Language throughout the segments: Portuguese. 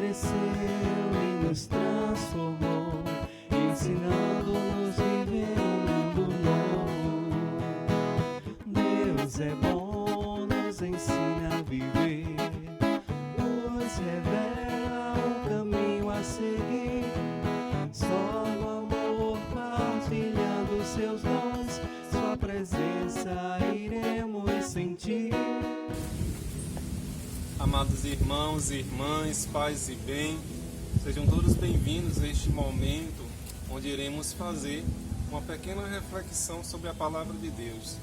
cresceu e nos transformou, ensinando-nos a viver um mundo novo. Deus é bom, nos ensina a viver, nos revela o caminho a seguir. Só no amor, partilhando seus dons, sua presença iremos sentir. Amados irmãos e irmãs, paz e bem, sejam todos bem-vindos a este momento onde iremos fazer uma pequena reflexão sobre a Palavra de Deus.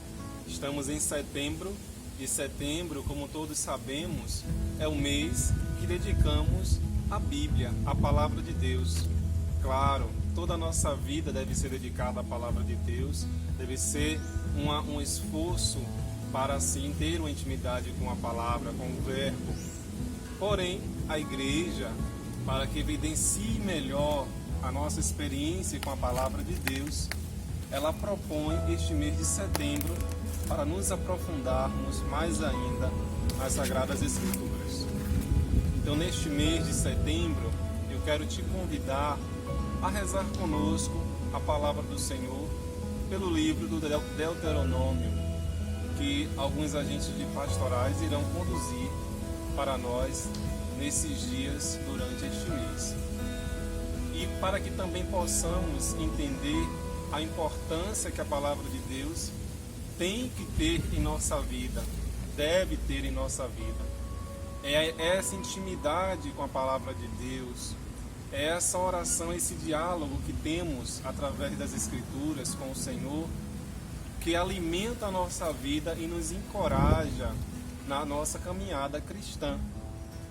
Estamos em setembro, e setembro, como todos sabemos, é o mês que dedicamos à Bíblia, à Palavra de Deus. Claro, toda a nossa vida deve ser dedicada à Palavra de Deus, deve ser um esforço para assim ter uma intimidade com a palavra, com o verbo. Porém, a igreja, para que evidencie melhor a nossa experiência com a palavra de Deus, ela propõe este mês de setembro para nos aprofundarmos mais ainda nas Sagradas Escrituras. Então, neste mês de setembro, eu quero te convidar a rezar conosco a palavra do Senhor pelo livro do Deuteronômio, que alguns agentes de pastorais irão conduzir para nós nesses dias durante este mês. E para que também possamos entender a importância que a palavra de Deus tem que ter em nossa vida, deve ter em nossa vida. É essa intimidade com a palavra de Deus, é essa oração, esse diálogo que temos através das Escrituras com o Senhor, que alimenta a nossa vida e nos encoraja na nossa caminhada cristã.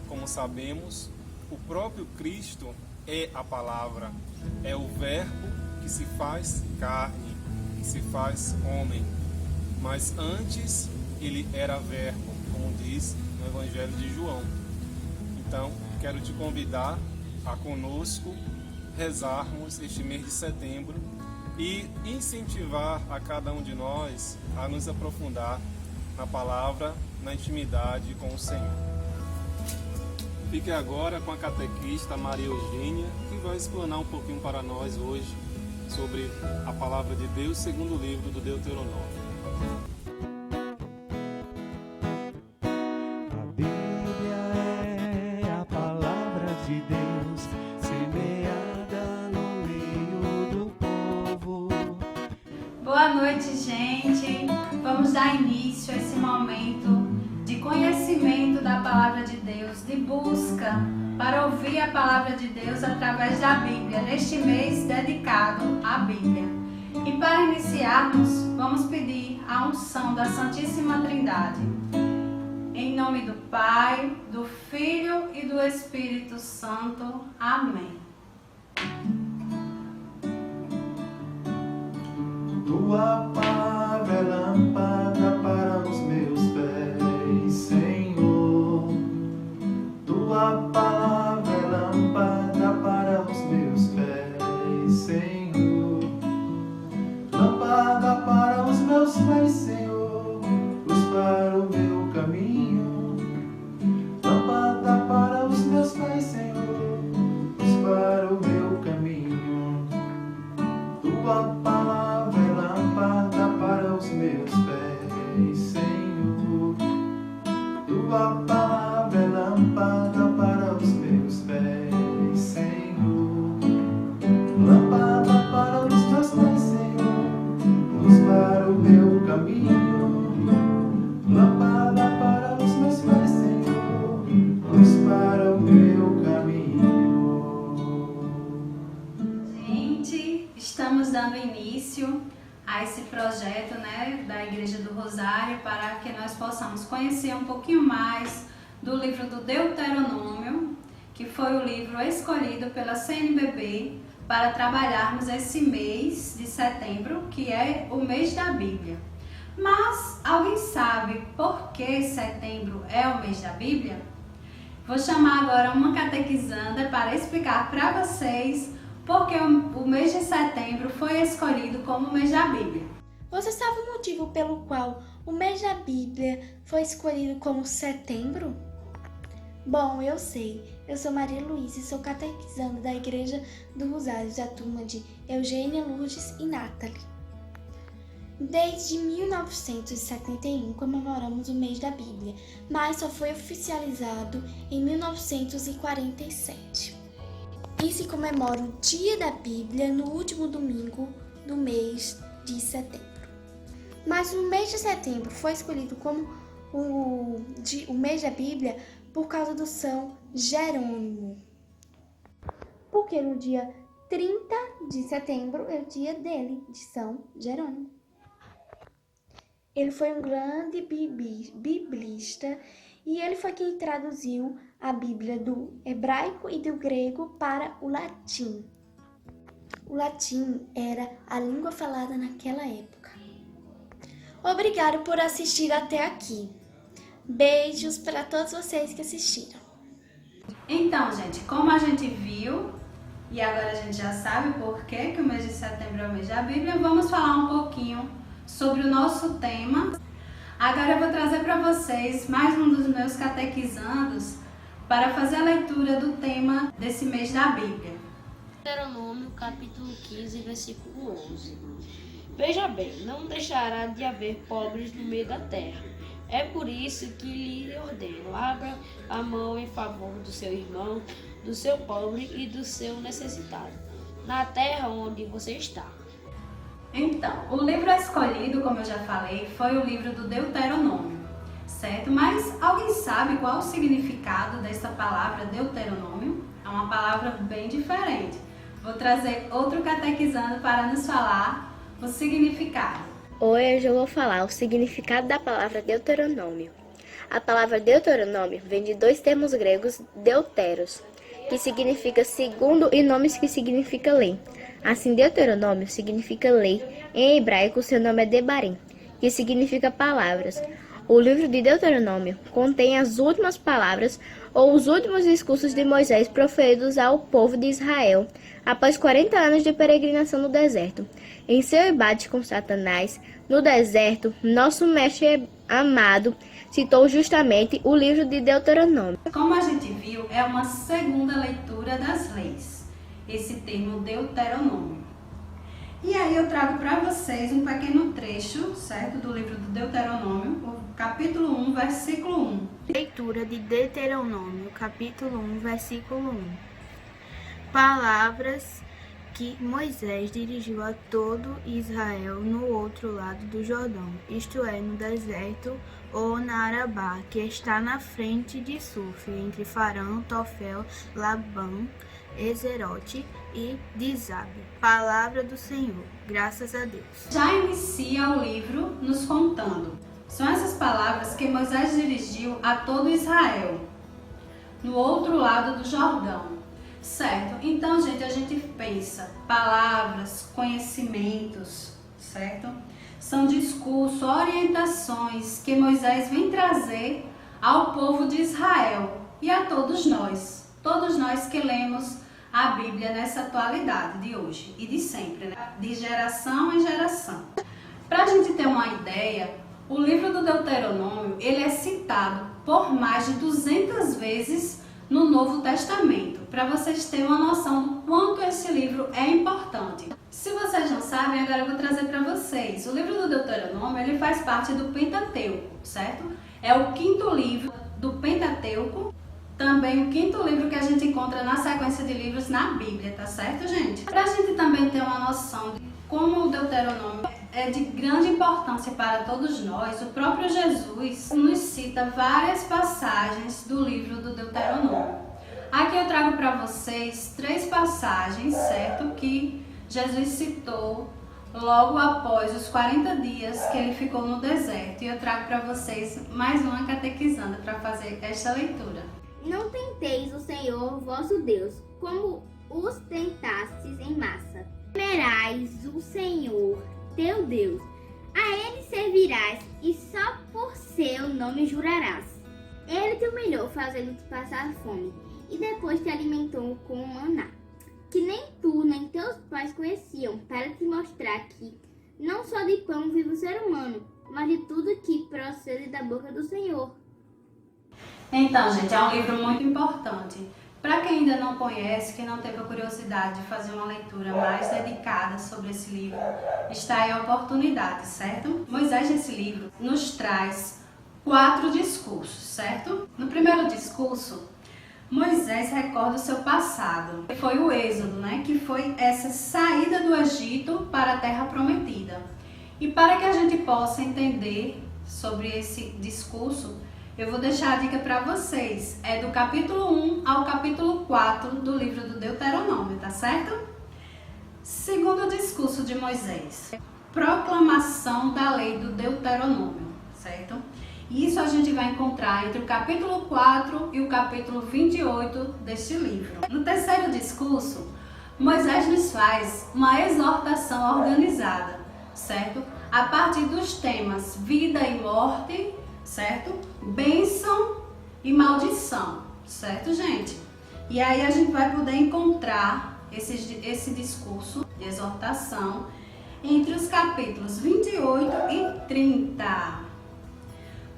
Como sabemos, o próprio Cristo é a palavra, é o verbo que se faz carne, que se faz homem. Mas antes ele era verbo, como diz no Evangelho de João. Então, quero te convidar a conosco rezarmos este mês de setembro e incentivar a cada um de nós a nos aprofundar na palavra, na intimidade com o Senhor. Fique agora com a catequista Maria Eugênia, que vai explanar um pouquinho para nós hoje sobre a palavra de Deus segundo o livro do Deuteronômio. A Bíblia é a palavra de Deus, semeada no meio do povo. Boa noite, gente. Vamos dar início a esse momento de conhecimento da palavra de Deus, de busca para ouvir a palavra de Deus através da Bíblia, neste mês dedicado à Bíblia. E para iniciarmos, vamos pedir a unção da Santíssima Trindade. Em nome do Pai, do Filho e do Espírito Santo. Amém. Tua palavra é lâmpada para os meus pés, Senhor. Tua palavra é lâmpada para os meus pés, Senhor. Lâmpada para os meus pés, Senhor, luz para o meu caminho. Lâmpada para os meus pés, Senhor, luz para o meu caminho. Tua palavra é lâmpada para os meus pés, Senhor. Tua palavra é lâmpada para os meus pés, Senhor. Lâmpada para os meus pés, Senhor, luz para o meu caminho. Lâmpada para os meus pés, Senhor, luz para o meu caminho. Gente, estamos dando início a esse projeto, da Igreja do Rosário, para que nós possamos conhecer um pouquinho mais do livro do Deuteronômio, que foi o livro escolhido pela CNBB para trabalharmos esse mês de setembro, que é o mês da Bíblia. Mas alguém sabe por que setembro é o mês da Bíblia? Vou chamar agora uma catequizanda para explicar para vocês porque o mês de setembro foi escolhido como o mês da Bíblia. Você sabe o motivo pelo qual o mês da Bíblia foi escolhido como setembro? Bom, eu sei. Eu sou Maria Luísa e sou catequizanda da Igreja do Rosário, da turma de Eugênia, Lourdes e Nathalie. Desde 1971 comemoramos o mês da Bíblia, mas só foi oficializado em 1947. E se comemora o Dia da Bíblia no último domingo do mês de setembro. Mas o mês de setembro foi escolhido como o mês da Bíblia por causa do São Jerônimo. Porque no dia 30 de setembro é o dia dele, de São Jerônimo. Ele foi um grande biblista e ele foi quem traduziu a Bíblia do hebraico e do grego para o latim. O latim era a língua falada naquela época. Obrigado por assistir até aqui. Beijos para todos vocês que assistiram. Então, gente, como a gente viu, e agora a gente já sabe por que o mês de setembro é o mês da Bíblia, vamos falar um pouquinho sobre o nosso tema. Agora eu vou trazer para vocês mais um dos meus catequizandos para fazer a leitura do tema desse mês da Bíblia. Deuteronômio, capítulo 15, versículo 11. Veja bem, não deixará de haver pobres no meio da terra. É por isso que lhe ordeno, abra a mão em favor do seu irmão, do seu pobre e do seu necessitado, na terra onde você está. Então, o livro escolhido, como eu já falei, foi o livro do Deuteronômio, certo? Mas alguém sabe qual o significado dessa palavra Deuteronômio? É uma palavra bem diferente. Vou trazer outro catequizando para nos falar o significado. Hoje eu vou falar o significado da palavra Deuteronômio. A palavra Deuteronômio vem de dois termos gregos deuteros, que significa segundo, e nomes, que significa lei. Assim, Deuteronômio significa lei. Em hebraico, seu nome é Debarim, que significa palavras. O livro de Deuteronômio contém as últimas palavras ou os últimos discursos de Moisés proferidos ao povo de Israel após 40 anos de peregrinação no deserto. Em seu embate com Satanás, no deserto, nosso mestre amado citou justamente o livro de Deuteronômio. Como a gente viu, é uma segunda leitura das leis, esse termo Deuteronômio. E aí eu trago para vocês um pequeno trecho, certo, do livro do Deuteronômio, o capítulo 1, versículo 1. Leitura de Deuteronômio, capítulo 1, versículo 1. Palavras que Moisés dirigiu a todo Israel no outro lado do Jordão, isto é, no deserto ou na Arabá, que está na frente de Suf, entre Farão, Tofel, Labã, Ezerote e Dizabe. Palavra do Senhor, graças a Deus. Já inicia o livro nos contando. São essas palavras que Moisés dirigiu a todo Israel, no outro lado do Jordão. Certo? Então, gente, a gente pensa, palavras, conhecimentos, certo? São discursos, orientações que Moisés vem trazer ao povo de Israel e a todos nós que lemos a Bíblia nessa atualidade de hoje e de sempre, né? De geração em geração. Para a gente ter uma ideia, o livro do Deuteronômio, ele é citado por mais de 200 vezes no Novo Testamento, para vocês terem uma noção do quanto esse livro é importante. Se vocês não sabem, agora eu vou trazer para vocês. O livro do Deuteronômio, ele faz parte do Pentateuco, certo? É o quinto livro do Pentateuco, também o quinto livro que a gente encontra na sequência de livros na Bíblia, tá certo, gente? Para a gente também ter uma noção de como o Deuteronômio é de grande importância para todos nós, o próprio Jesus nos cita várias passagens do livro do Deuteronômio. Aqui eu trago para vocês 3 passagens, certo? Que Jesus citou logo após os 40 dias que ele ficou no deserto. E eu trago para vocês mais uma catequizanda para fazer esta leitura. Não tenteis o Senhor vosso Deus, como os tentastes em massa. Temerás o Senhor teu Deus, a ele servirás e só por seu nome jurarás. Ele te humilhou fazendo-te passar fome e depois te alimentou com o maná, que nem tu nem teus pais conheciam, para te mostrar que não só de pão vive o ser humano, mas de tudo que procede da boca do Senhor. Então, gente, é um livro muito importante. Para quem ainda não conhece, quem não teve a curiosidade de fazer uma leitura mais dedicada sobre esse livro, está aí a oportunidade, certo? Moisés, nesse livro, nos traz 4 discursos, certo? No primeiro discurso, Moisés recorda o seu passado. Foi o êxodo, né? Que foi essa saída do Egito para a Terra Prometida. E para que a gente possa entender sobre esse discurso, eu vou deixar a dica para vocês. É do capítulo 1 ao capítulo 4 do livro do Deuteronômio, tá certo? Segundo discurso de Moisés. Proclamação da lei do Deuteronômio, certo? Isso a gente vai encontrar entre o capítulo 4 e o capítulo 28 deste livro. No terceiro discurso, Moisés nos faz uma exortação organizada, certo? A partir dos temas vida e morte, certo? Bênção e maldição, certo, gente? E aí a gente vai poder encontrar esse discurso de exortação entre os capítulos 28 e 30.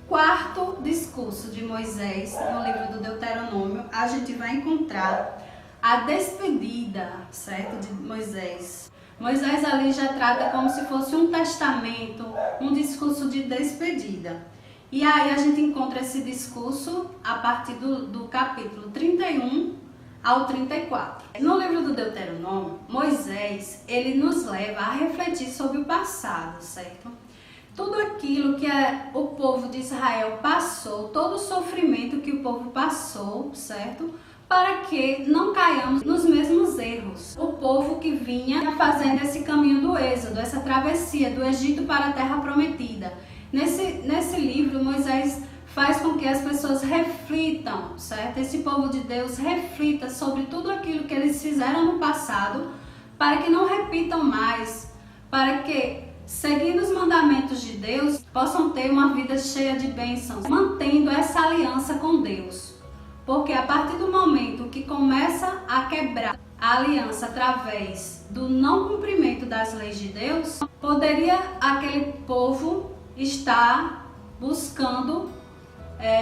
Quarto discurso de Moisés, no livro do Deuteronômio, a gente vai encontrar a despedida, certo, de Moisés. Moisés ali já trata como se fosse um testamento, um discurso de despedida. E aí a gente encontra esse discurso a partir do capítulo 31 ao 34. No livro do Deuteronômio, Moisés, ele nos leva a refletir sobre o passado, certo? Tudo aquilo que o povo de Israel passou, todo o sofrimento que o povo passou, certo? Para que não caiamos nos mesmos erros. O povo que vinha fazendo esse caminho do êxodo, essa travessia do Egito para a Terra Prometida. Nesse livro, Moisés faz com que as pessoas reflitam, certo? Esse povo de Deus reflita sobre tudo aquilo que eles fizeram no passado, para que não repitam mais, para que, seguindo os mandamentos de Deus, possam ter uma vida cheia de bênçãos, mantendo essa aliança com Deus. Porque a partir do momento que começa a quebrar a aliança através do não cumprimento das leis de Deus, poderia aquele povo estar buscando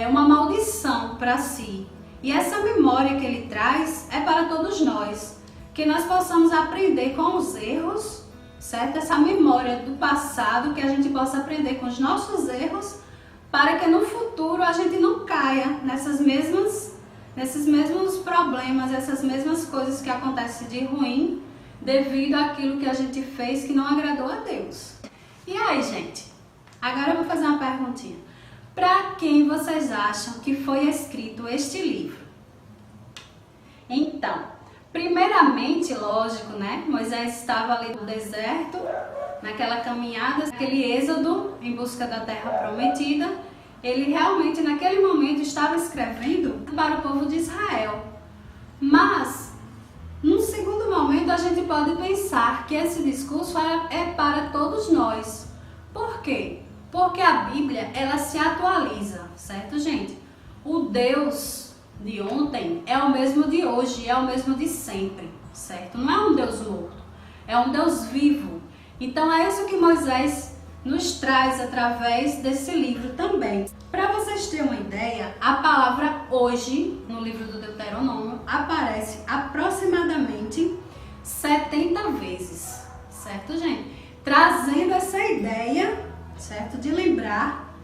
uma maldição para si. E essa memória que ele traz é para todos nós, que nós possamos aprender com os erros, certo? Essa memória do passado, que a gente possa aprender com os nossos erros, para que no futuro a gente não caia nesses mesmos problemas, essas mesmas coisas que acontecem de ruim, devido àquilo que a gente fez que não agradou a Deus. E aí, gente? Agora eu vou fazer uma perguntinha. Para quem vocês acham que foi escrito este livro? Então, primeiramente, lógico, né? Moisés estava ali no deserto, naquela caminhada, naquele êxodo em busca da Terra Prometida. Ele realmente, naquele momento, estava escrevendo para o povo de Israel. Mas, num segundo momento, a gente pode pensar que esse discurso é para todos nós. Por quê? Porque a Bíblia, ela se atualiza, certo, gente? O Deus de ontem é o mesmo de hoje, é o mesmo de sempre, certo? Não é um Deus morto, é um Deus vivo. Então é isso que Moisés nos traz através desse livro também. Para vocês terem uma ideia, a palavra hoje, no livro do Deuteronômio, aparece aproximadamente 70 vezes, certo, gente? Trazendo essa ideia, certo, de lembrar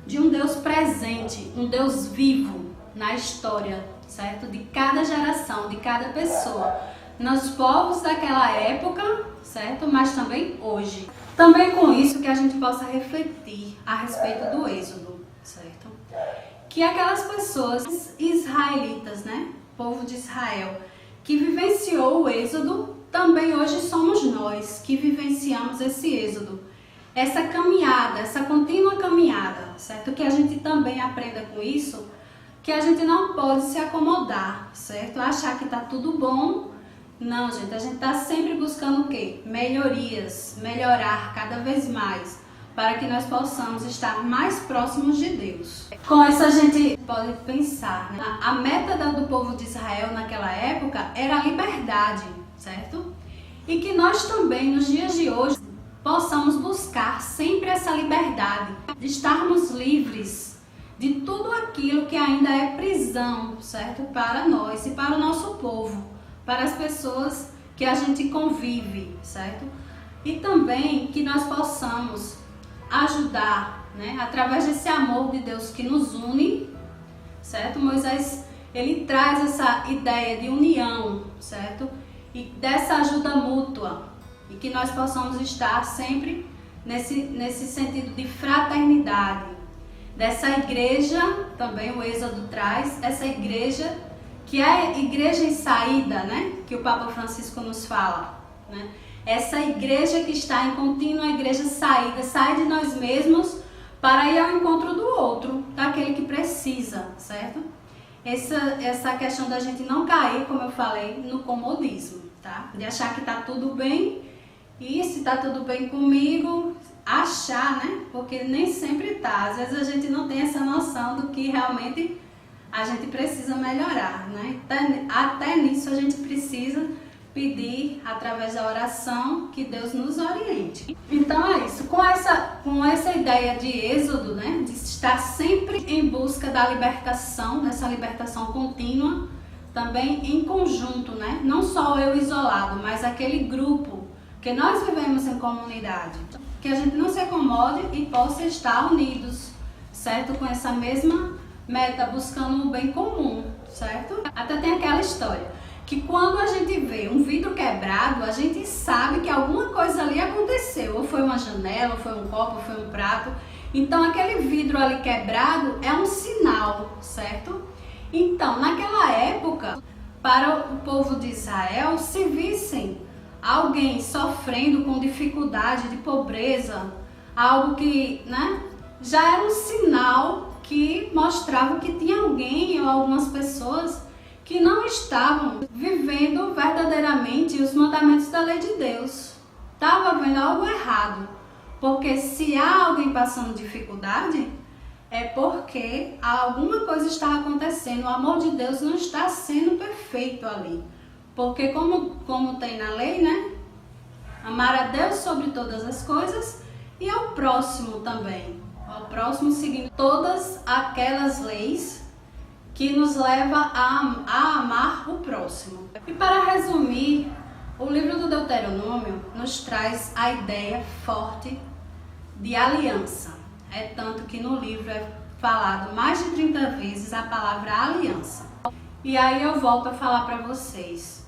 de um Deus presente, um Deus vivo na história, certo, de cada geração, de cada pessoa, nos povos daquela época, certo, mas também hoje. Também com isso que a gente possa refletir a respeito do êxodo, certo? Que aquelas pessoas israelitas, né, povo de Israel, que vivenciou o êxodo, também hoje somos nós que vivenciamos esse êxodo. Essa caminhada, essa contínua caminhada, certo? Que a gente também aprenda com isso, que a gente não pode se acomodar, certo? Achar que tá tudo bom. Não, gente, a gente tá sempre buscando o quê? Melhorias, melhorar cada vez mais, para que nós possamos estar mais próximos de Deus. Com isso a gente pode pensar, né? A meta do povo de Israel naquela época era a liberdade, certo? E que nós também, nos dias de hoje, possamos buscar sempre essa liberdade, de estarmos livres, de tudo aquilo que ainda é prisão, certo? Para nós e para o nosso povo, para as pessoas que a gente convive, certo? E também que nós possamos ajudar, né? Através desse amor de Deus que nos une, certo? Moisés, ele traz essa ideia de união, certo? E dessa ajuda mútua, e que nós possamos estar sempre nesse sentido de fraternidade, dessa igreja, também o Êxodo traz, essa igreja que é a igreja em saída, né? Que o Papa Francisco nos fala, né? Essa igreja que está em contínua igreja saída, sai de nós mesmos para ir ao encontro do outro, daquele que precisa, certo? Essa questão da gente não cair, como eu falei, no comodismo, tá? De achar que tá tudo bem, e se tá tudo bem comigo, achar, né? Porque nem sempre tá. Às vezes a gente não tem essa noção do que realmente a gente precisa melhorar, né? Até nisso a gente precisa pedir, através da oração, que Deus nos oriente. Então é isso. Com essa ideia de êxodo, né? De estar sempre em busca da libertação, dessa libertação contínua, também em conjunto, né? Não só eu isolado, mas aquele grupo, que nós vivemos em comunidade. Que a gente não se acomode e possa estar unidos, certo? Com essa mesma meta, buscando o bem comum, certo? Até tem aquela história, que quando a gente vê um vidro quebrado, a gente sabe que alguma coisa ali aconteceu. Ou foi uma janela, ou foi um copo, ou foi um prato. Então aquele vidro ali quebrado é um sinal, certo? Então, naquela época, para o povo de Israel, se vissem alguém sofrendo com dificuldade de pobreza, algo que, né, já era um sinal que mostrava que tinha alguém ou algumas pessoas que não estavam vivendo verdadeiramente os mandamentos da lei de Deus. Estava vendo algo errado. Porque se há alguém passando dificuldade, é porque alguma coisa está acontecendo. O amor de Deus não está sendo perfeito ali. Porque como tem na lei, né? Amar a Deus sobre todas as coisas e ao próximo também. Ao próximo seguindo todas aquelas leis que nos leva a amar o próximo. E para resumir, o livro do Deuteronômio nos traz a ideia forte de aliança. É tanto que no livro é falado mais de 30 vezes a palavra aliança. E aí eu volto a falar para vocês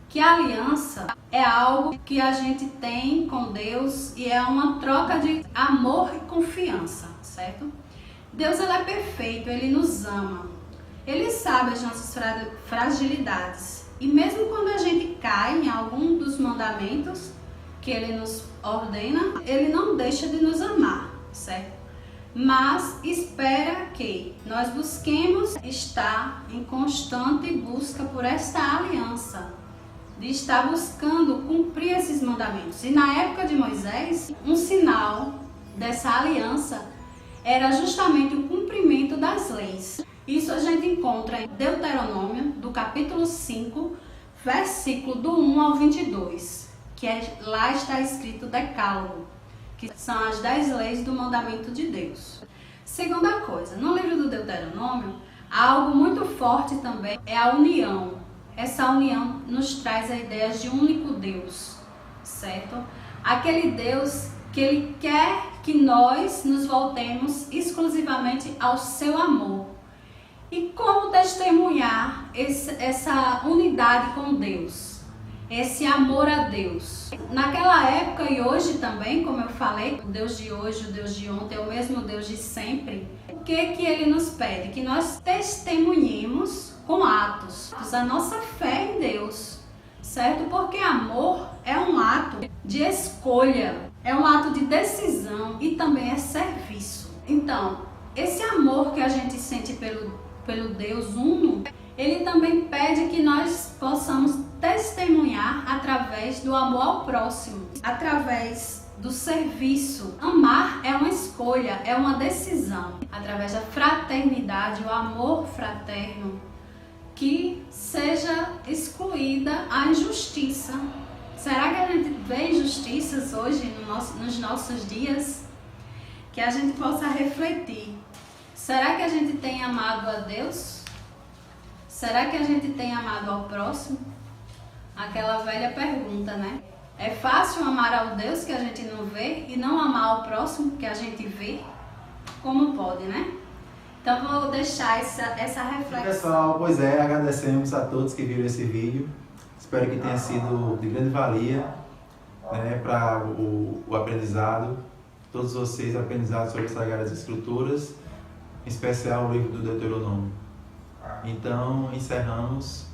que a aliança é algo que a gente tem com Deus e é uma troca de amor e confiança, certo? Deus, ele é perfeito, ele nos ama. Ele sabe as nossas fragilidades. E mesmo quando a gente cai em algum dos mandamentos que ele nos ordena, ele não deixa de nos amar, certo? Mas espera que nós busquemos estar em constante busca por esta aliança, de estar buscando cumprir esses mandamentos. E na época de Moisés, um sinal dessa aliança era justamente o cumprimento das leis. Isso a gente encontra em Deuteronômio, do capítulo 5, versículo do 1 ao 22, que lá está escrito Decálogo, que são as 10 leis do mandamento de Deus. Segunda coisa, no livro do Deuteronômio, algo muito forte também é a união. Essa união nos traz a ideia de um único Deus, certo? Aquele Deus que ele quer que nós nos voltemos exclusivamente ao seu amor. E como testemunhar essa unidade com Deus, esse amor a Deus? Naquela época e hoje também, como eu falei, o Deus de hoje, o Deus de ontem é o mesmo Deus de sempre. O que ele nos pede? Que nós testemunhemos com atos a nossa fé em Deus, certo? Porque amor é um ato de escolha, é um ato de decisão e também é serviço. Então, esse amor que a gente sente pelo Deus uno, ele também pede que nós possamos testemunhar através do amor ao próximo, através do serviço. Amar é uma escolha, é uma decisão. Através da fraternidade, o amor fraterno, que seja excluída a injustiça. Será que a gente vê injustiças hoje nos nossos dias? Que a gente possa refletir Será que a gente tem amado a Deus? Será que a gente tem amado ao próximo? Aquela velha pergunta, né? É fácil amar ao Deus que a gente não vê e não amar ao próximo que a gente vê? Como pode, né? Então vou deixar essa reflexão. Pessoal, pois é, agradecemos a todos que viram esse vídeo. Espero que tenha sido de grande valia, né, para o aprendizado. Todos vocês aprendizados sobre as Sagradas Escrituras, em especial o livro do Deuteronômio. Então, encerramos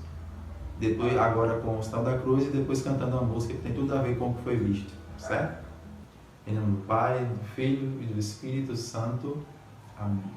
depois, agora com o sinal da cruz e depois cantando uma música que tem tudo a ver com o que foi visto, certo? Em nome do Pai, do Filho e do Espírito Santo. Amém.